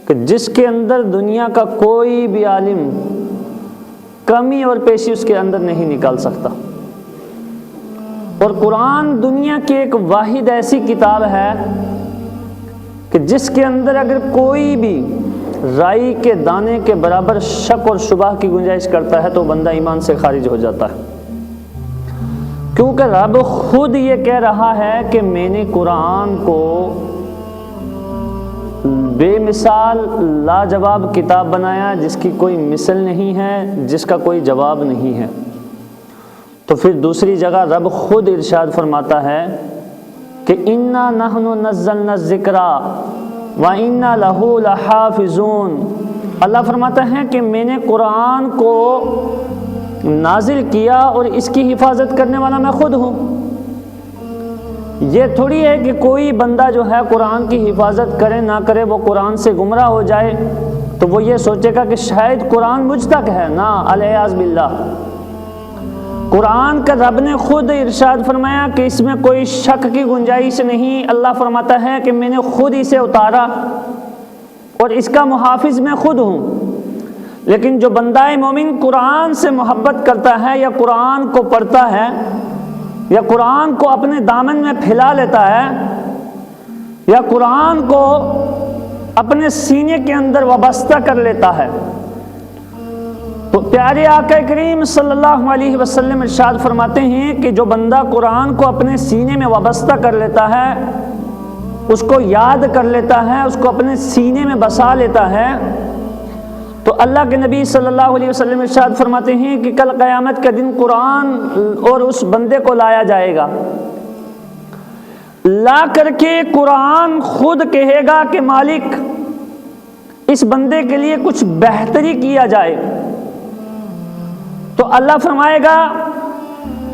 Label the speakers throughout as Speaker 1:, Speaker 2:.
Speaker 1: کہ جس کے اندر دنیا کا کوئی بھی عالم کمی اور پیشی اس کے اندر نہیں نکال سکتا، اور قرآن دنیا کی ایک واحد ایسی کتاب ہے کہ جس کے اندر اگر کوئی بھی رائی کے دانے کے برابر شک اور شبہ کی گنجائش کرتا ہے تو بندہ ایمان سے خارج ہو جاتا ہے، کیونکہ رب خود یہ کہہ رہا ہے کہ میں نے قرآن کو بے مثال لاجواب کتاب بنایا جس کی کوئی مثل نہیں ہے، جس کا کوئی جواب نہیں ہے۔ تو پھر دوسری جگہ رب خود ارشاد فرماتا ہے کہ اِنَّا نَحْنُ نَزَّلْنَا الذِّكْرَ وَإِنَّا لَهُ لَحَافِظُونَ۔ اللہ فرماتا ہے کہ میں نے قرآن کو نازل کیا اور اس کی حفاظت کرنے والا میں خود ہوں۔ یہ تھوڑی ہے کہ کوئی بندہ جو ہے قرآن کی حفاظت کرے نہ کرے وہ قرآن سے گمراہ ہو جائے تو وہ یہ سوچے گا کہ شاید قرآن مجھ تک ہے، نہ، العیاذ باللہ۔ قرآن کا رب نے خود ارشاد فرمایا کہ اس میں کوئی شک کی گنجائش نہیں۔ اللہ فرماتا ہے کہ میں نے خود اسے اتارا اور اس کا محافظ میں خود ہوں۔ لیکن جو بندہ مومن قرآن سے محبت کرتا ہے یا قرآن کو پڑھتا ہے یا قرآن کو اپنے دامن میں پھیلا لیتا ہے یا قرآن کو اپنے سینے کے اندر وابستہ کر لیتا ہے تو پیارے آقا کریم صلی اللہ علیہ وسلم ارشاد فرماتے ہیں کہ جو بندہ قرآن کو اپنے سینے میں وابستہ کر لیتا ہے، اس کو یاد کر لیتا ہے، اس کو اپنے سینے میں بسا لیتا ہے، تو اللہ کے نبی صلی اللہ علیہ وسلم ارشاد فرماتے ہیں کہ کل قیامت کے دن قرآن اور اس بندے کو لایا جائے گا، لا کر کے قرآن خود کہے گا کہ مالک اس بندے کے لیے کچھ بہتری کیا جائے، تو اللہ فرمائے گا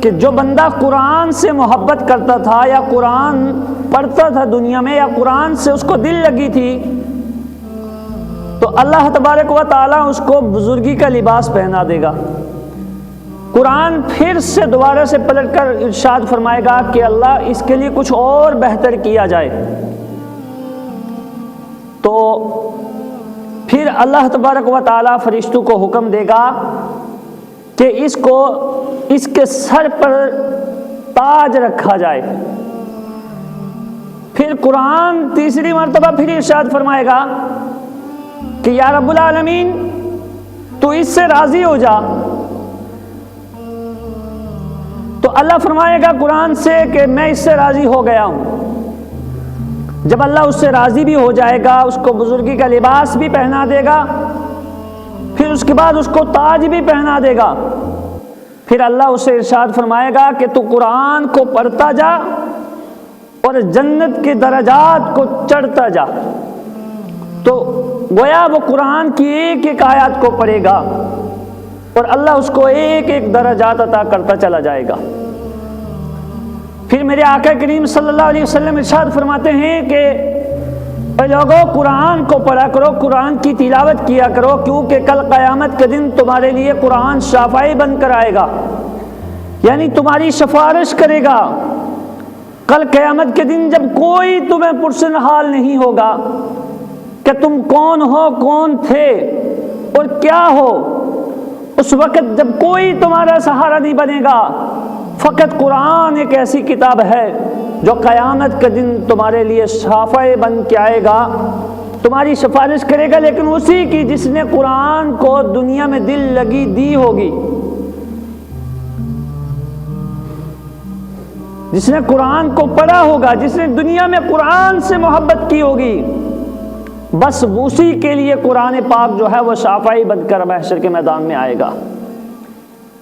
Speaker 1: کہ جو بندہ قرآن سے محبت کرتا تھا یا قرآن پڑھتا تھا دنیا میں یا قرآن سے اس کو دل لگی تھی، تو اللہ تبارک و تعالیٰ اس کو بزرگی کا لباس پہنا دے گا۔ قرآن پھر سے دوبارہ سے پلٹ کر ارشاد فرمائے گا کہ اللہ اس کے لیے کچھ اور بہتر کیا جائے، تو پھر اللہ تبارک و تعالیٰ فرشتوں کو حکم دے گا کہ اس کو اس کے سر پر تاج رکھا جائے۔ پھر قرآن تیسری مرتبہ پھر ارشاد فرمائے گا کہ یا رب العالمین تو اس سے راضی ہو جا، تو اللہ فرمائے گا قرآن سے کہ میں اس سے راضی ہو گیا ہوں۔ جب اللہ اس سے راضی بھی ہو جائے گا، اس کو بزرگی کا لباس بھی پہنا دے گا، پھر اس کے بعد اس کو تاج بھی پہنا دے گا، پھر اللہ اس سے ارشاد فرمائے گا کہ تو قرآن کو پڑھتا جا اور جنت کے درجات کو چڑھتا جا۔ تو گویا وہ قرآن کی ایک ایک آیات کو پڑھے گا اور اللہ اس کو ایک ایک درجات عطا کرتا چلا جائے گا۔ پھر میرے آقا کریم صلی اللہ علیہ وسلم ارشاد فرماتے ہیں کہ اے لوگوں قرآن کو پڑھا کرو، قرآن کی تلاوت کیا کرو، کیونکہ کل قیامت کے دن تمہارے لیے قرآن شافعی بن کر آئے گا، یعنی تمہاری سفارش کرے گا۔ کل قیامت کے دن جب کوئی تمہیں پرسن حال نہیں ہوگا کہ تم کون ہو، کون تھے اور کیا ہو، اس وقت جب کوئی تمہارا سہارا نہیں بنے گا، فقط قرآن ایک ایسی کتاب ہے جو قیامت کے دن تمہارے لیے شافع بن کے آئے گا، تمہاری سفارش کرے گا، لیکن اسی کی جس نے قرآن کو دنیا میں دل لگی دی ہوگی، جس نے قرآن کو پڑھا ہوگا، جس نے دنیا میں قرآن سے محبت کی ہوگی، بس اسی کے لیے قرآن پاک جو ہے وہ شافعی بن کر محشر کے میدان میں آئے گا۔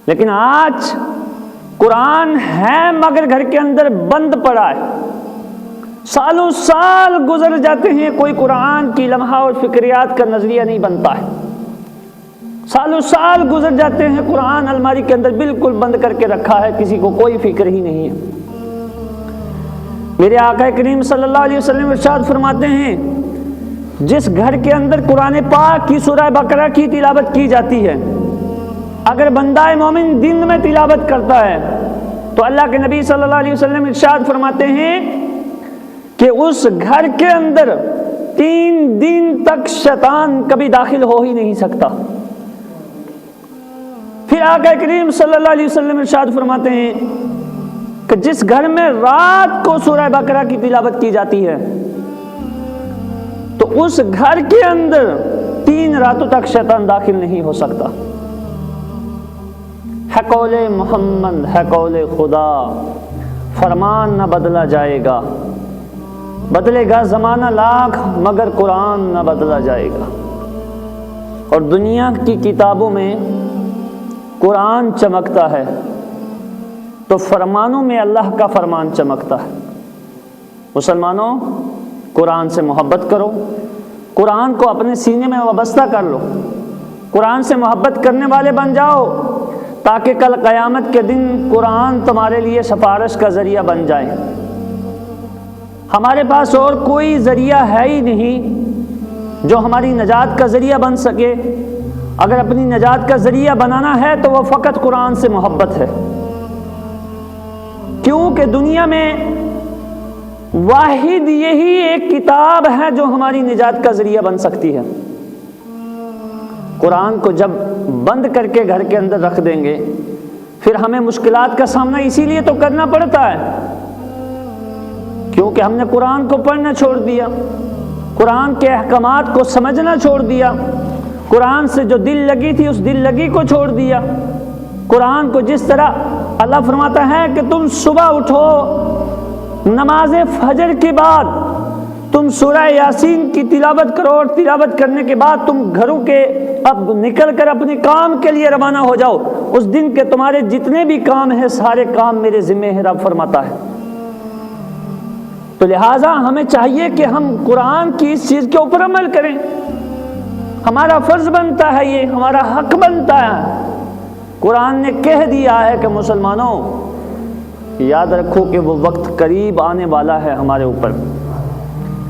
Speaker 1: لیکن آج قرآن ہے مگر گھر کے اندر بند پڑا ہے، سالوں سال گزر جاتے ہیں، کوئی قرآن کی لمحہ اور فکریات کا نظریہ نہیں بنتا ہے، سالوں سال گزر جاتے ہیں، قرآن الماری کے اندر بالکل بند کر کے رکھا ہے، کسی کو کوئی فکر ہی نہیں ہے۔ میرے آقا کریم صلی اللہ علیہ وسلم ارشاد فرماتے ہیں جس گھر کے اندر قرآن پاک کی سورہ بقرہ کی تلاوت کی جاتی ہے، اگر بندہ مومن دن میں تلاوت کرتا ہے تو اللہ کے نبی صلی اللہ علیہ وسلم ارشاد فرماتے ہیں کہ اس گھر کے اندر 3 دن تک شیطان کبھی داخل ہو ہی نہیں سکتا۔ پھر آقا کریم صلی اللہ علیہ وسلم ارشاد فرماتے ہیں کہ جس گھر میں رات کو سورہ بقرہ کی تلاوت کی جاتی ہے تو اس گھر کے اندر 3 راتوں تک شیطان داخل نہیں ہو سکتا۔ ہے قول محمد، ہے قول خدا، فرمان نہ بدلا جائے گا، بدلے گا زمانہ لاکھ مگر قرآن نہ بدلا جائے گا۔ اور دنیا کی کتابوں میں قرآن چمکتا ہے تو فرمانوں میں اللہ کا فرمان چمکتا ہے۔ مسلمانوں، قرآن سے محبت کرو، قرآن کو اپنے سینے میں وابستہ کر لو، قرآن سے محبت کرنے والے بن جاؤ تاکہ کل قیامت کے دن قرآن تمہارے لیے سفارش کا ذریعہ بن جائے۔ ہمارے پاس اور کوئی ذریعہ ہے ہی نہیں جو ہماری نجات کا ذریعہ بن سکے۔ اگر اپنی نجات کا ذریعہ بنانا ہے تو وہ فقط قرآن سے محبت ہے، کیونکہ دنیا میں واحد یہی ایک کتاب ہے جو ہماری نجات کا ذریعہ بن سکتی ہے۔ قرآن کو جب بند کر کے گھر کے اندر رکھ دیں گے پھر ہمیں مشکلات کا سامنا اسی لیے تو کرنا پڑتا ہے کیونکہ ہم نے قرآن کو پڑھنا چھوڑ دیا، قرآن کے احکامات کو سمجھنا چھوڑ دیا، قرآن سے جو دل لگی تھی اس دل لگی کو چھوڑ دیا۔ قرآن کو جس طرح اللہ فرماتا ہے کہ تم صبح اٹھو، نماز فجر کے بعد تم سورہ یاسین کی تلاوت کرو، اور تلاوت کرنے کے بعد تم گھروں کے اب نکل کر اپنے کام کے لیے روانہ ہو جاؤ، اس دن کے تمہارے جتنے بھی کام ہیں سارے کام میرے ذمہ ہے، رب فرماتا ہے۔ تو لہٰذا ہمیں چاہیے کہ ہم قرآن کی اس چیز کے اوپر عمل کریں، ہمارا فرض بنتا ہے، یہ ہمارا حق بنتا ہے۔ قرآن نے کہہ دیا ہے کہ مسلمانوں یاد رکھو کہ وہ وقت قریب آنے والا ہے ہمارے اوپر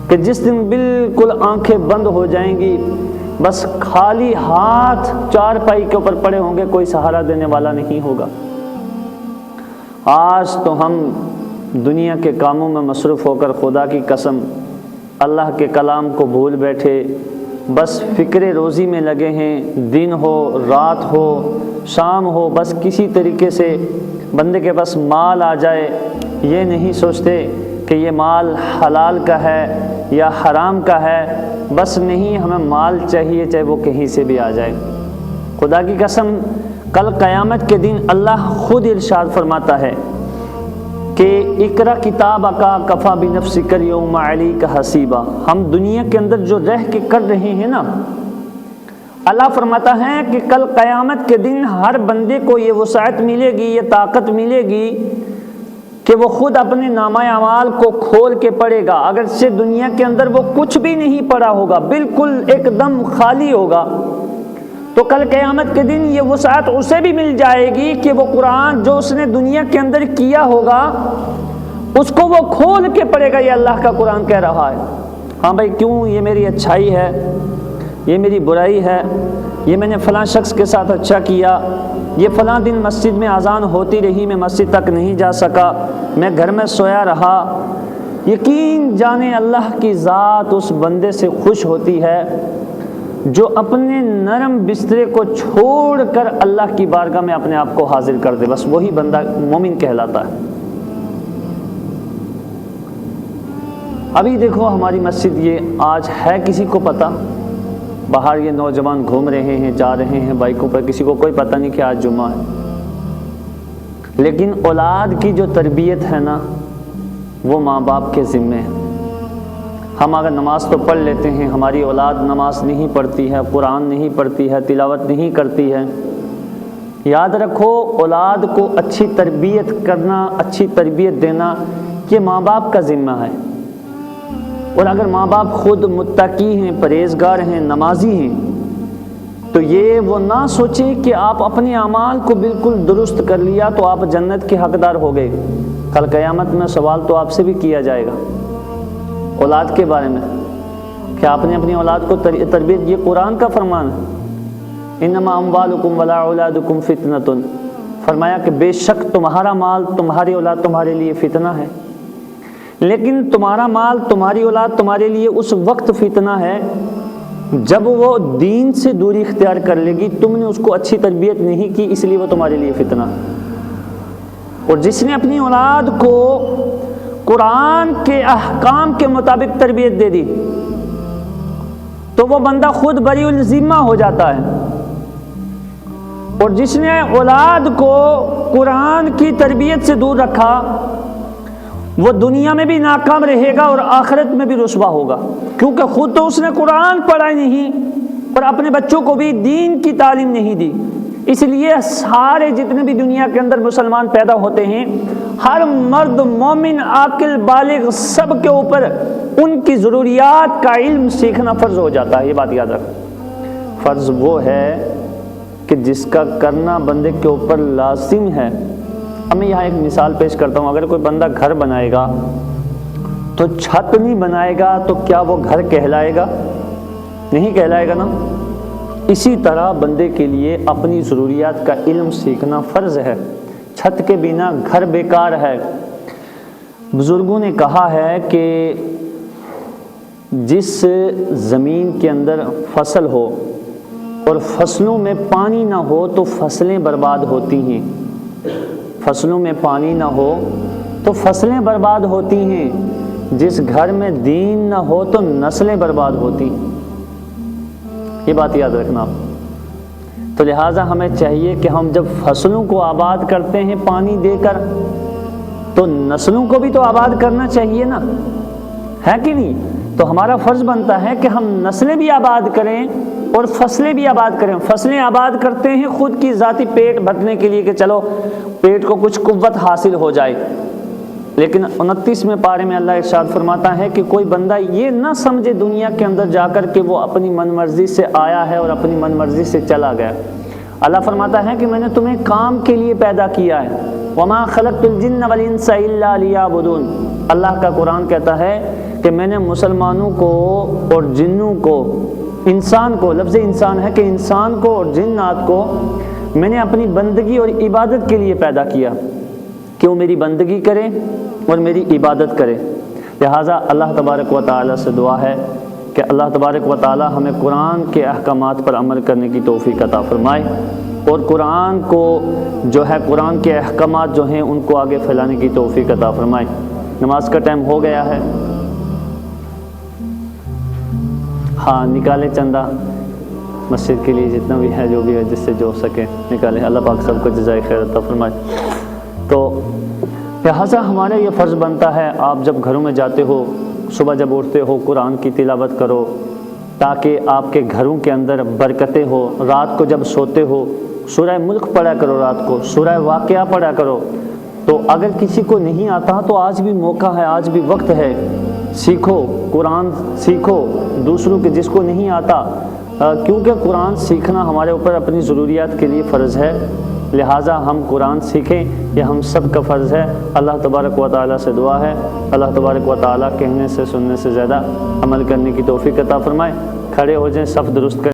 Speaker 1: کہ جس دن بالکل آنکھیں بند ہو جائیں گی، بس خالی ہاتھ چارپائی کے اوپر پڑے ہوں گے، کوئی سہارا دینے والا نہیں ہوگا۔ آج تو ہم دنیا کے کاموں میں مصروف ہو کر خدا کی قسم اللہ کے کلام کو بھول بیٹھے، بس فکر روزی میں لگے ہیں، دن ہو رات ہو شام ہو، بس کسی طریقے سے بندے کے پاس مال آ جائے، یہ نہیں سوچتے کہ یہ مال حلال کا ہے یا حرام کا ہے، بس نہیں ہمیں مال چاہیے چاہے وہ کہیں سے بھی آ جائے۔ خدا کی قسم کل قیامت کے دن اللہ خود ارشاد فرماتا ہے کہ اقرا کتابک کفی بنفسک اليوم علیک حسیبا۔ ہم دنیا کے اندر جو رہ کے کر رہے ہیں نا، اللہ فرماتا ہے کہ کل قیامت کے دن ہر بندے کو یہ وسعت ملے گی، یہ طاقت ملے گی کہ وہ خود اپنے نامہ اعمال کو کھول کے پڑھے گا۔ اگرچہ دنیا کے اندر وہ کچھ بھی نہیں پڑھا ہوگا، بالکل ایک دم خالی ہوگا، تو کل قیامت کے دن یہ وسعت اسے بھی مل جائے گی کہ وہ قرآن جو اس نے دنیا کے اندر کیا ہوگا اس کو وہ کھول کے پڑھے گا۔ یہ اللہ کا قرآن کہہ رہا ہے۔ ہاں بھائی کیوں، یہ میری اچھائی ہے، یہ میری برائی ہے، یہ میں نے فلاں شخص کے ساتھ اچھا کیا، یہ فلاں دن مسجد میں اذان ہوتی رہی میں مسجد تک نہیں جا سکا، میں گھر میں سویا رہا۔ یقین جانے اللہ کی ذات اس بندے سے خوش ہوتی ہے جو اپنے نرم بسترے کو چھوڑ کر اللہ کی بارگاہ میں اپنے آپ کو حاضر کر دے، بس وہی بندہ مومن کہلاتا ہے۔ ابھی دیکھو ہماری مسجد یہ آج ہے کسی کو پتہ؟ باہر یہ نوجوان گھوم رہے ہیں، جا رہے ہیں بائکوں پر، کسی کو کوئی پتہ نہیں کہ آج جمعہ ہے۔ لیکن اولاد کی جو تربیت ہے نا وہ ماں باپ کے ذمے ہے۔ ہم اگر نماز تو پڑھ لیتے ہیں، ہماری اولاد نماز نہیں پڑھتی ہے، قرآن نہیں پڑھتی ہے، تلاوت نہیں کرتی ہے، یاد رکھو اولاد کو اچھی تربیت کرنا، اچھی تربیت دینا یہ ماں باپ کا ذمہ ہے۔ اور اگر ماں باپ خود متقی ہیں، پرہیزگار ہیں، نمازی ہیں، تو یہ وہ نہ سوچیں کہ آپ اپنے اعمال کو بالکل درست کر لیا تو آپ جنت کے حقدار ہو گئے۔ کل قیامت میں سوال تو آپ سے بھی کیا جائے گا اولاد کے بارے میں کہ آپ نے اپنی اولاد کو تربیت، یہ قرآن کا فرمان ہے، انما اموالکم ولا اولادکم فتنۃ، فرمایا کہ بے شک تمہارا مال، تمہاری اولاد تمہارے لیے فتنہ ہے۔ لیکن تمہارا مال، تمہاری اولاد تمہارے لیے اس وقت فتنہ ہے جب وہ دین سے دوری اختیار کر لے گی. تم نے اس کو اچھی تربیت نہیں کی، اس لیے وہ تمہارے لیے فتنہ. اور جس نے اپنی اولاد کو قرآن کے احکام کے مطابق تربیت دے دی تو وہ بندہ خود بری الذمہ ہو جاتا ہے. اور جس نے اولاد کو قرآن کی تربیت سے دور رکھا وہ دنیا میں بھی ناکام رہے گا اور آخرت میں بھی رسوا ہوگا، کیونکہ خود تو اس نے قرآن پڑھا نہیں اور اپنے بچوں کو بھی دین کی تعلیم نہیں دی. اس لیے سارے جتنے بھی دنیا کے اندر مسلمان پیدا ہوتے ہیں، ہر مرد مومن عاقل بالغ سب کے اوپر ان کی ضروریات کا علم سیکھنا فرض ہو جاتا ہے. یہ بات یاد رکھ. فرض وہ ہے کہ جس کا کرنا بندے کے اوپر لازم ہے. اب میں یہاں ایک مثال پیش کرتا ہوں. اگر کوئی بندہ گھر بنائے گا تو چھت نہیں بنائے گا تو کیا وہ گھر کہلائے گا؟ نہیں کہلائے گا نا. اسی طرح بندے کے لیے اپنی ضروریات کا علم سیکھنا فرض ہے. چھت کے بنا گھر بیکار ہے. بزرگوں نے کہا ہے کہ جس زمین کے اندر فصل ہو اور فصلوں میں پانی نہ ہو تو فصلیں برباد ہوتی ہیں. فصلوں میں پانی نہ ہو تو فصلیں برباد ہوتی ہیں. جس گھر میں دین نہ ہو تو نسلیں برباد ہوتی ہیں. یہ بات یاد رکھنا آپ. تو لہٰذا ہمیں چاہیے کہ ہم جب فصلوں کو آباد کرتے ہیں پانی دے کر تو نسلوں کو بھی تو آباد کرنا چاہیے نا، ہے کہ نہیں؟ تو ہمارا فرض بنتا ہے کہ ہم نسلیں بھی آباد کریں اور فصلیں بھی آباد کریں. فصلیں آباد کرتے ہیں خود کی ذاتی پیٹ بھرنے کے لیے کہ چلو پیٹ کو کچھ قوت حاصل ہو جائے. لیکن 29ویں پارے میں اللہ ارشاد فرماتا ہے کہ کوئی بندہ یہ نہ سمجھے دنیا کے اندر جا کر کہ وہ اپنی من مرضی سے آیا ہے اور اپنی من مرضی سے چلا گیا. اللہ فرماتا ہے کہ میں نے تمہیں کام کے لیے پیدا کیا ہے. وما خلقت الجن والانس الا لیعبدون. اللہ کا قرآن کہتا ہے کہ میں نے مسلمانوں کو اور جنوں کو، انسان کو، لفظ انسان ہے کہ انسان کو اور جنات کو میں نے اپنی بندگی اور عبادت کے لیے پیدا کیا کہ وہ میری بندگی کرے اور میری عبادت کرے. لہٰذا اللہ تبارک و تعالیٰ سے دعا ہے کہ اللہ تبارک و تعالیٰ ہمیں قرآن کے احکامات پر عمل کرنے کی توفیق عطا فرمائے اور قرآن کو جو ہے، قرآن کے احکامات جو ہیں ان کو آگے پھیلانے کی توفیق عطا فرمائے. نماز کا ٹائم ہو گیا ہے. ہاں نکالے چندہ مسجد کے لیے، جتنا بھی ہے جو بھی ہے جس سے جو ہو سکے نکالے. اللہ پاک سب کو جزائے خیر عطا فرمائے. تو لہٰذا ہمارا یہ فرض بنتا ہے آپ جب گھروں میں جاتے ہو، صبح جب اٹھتے ہو قرآن کی تلاوت کرو تاکہ آپ کے گھروں کے اندر برکتیں ہو. رات کو جب سوتے ہو سورہ ملک پڑھا کرو، رات کو سورہ واقعہ پڑھا کرو. تو اگر کسی کو نہیں آتا تو آج بھی موقع ہے، آج بھی وقت ہے. سیکھو قرآن، سیکھو دوسروں کے جس کو نہیں آتا، کیونکہ قرآن سیکھنا ہمارے اوپر اپنی ضروریات کے لیے فرض ہے. لہٰذا ہم قرآن سیکھیں، یہ ہم سب کا فرض ہے. اللہ تبارک و تعالیٰ سے دعا ہے اللہ تبارک و تعالیٰ کہنے سے سننے سے زیادہ عمل کرنے کی توفیق عطا فرمائے. کھڑے ہو جائیں، صف درست کریں.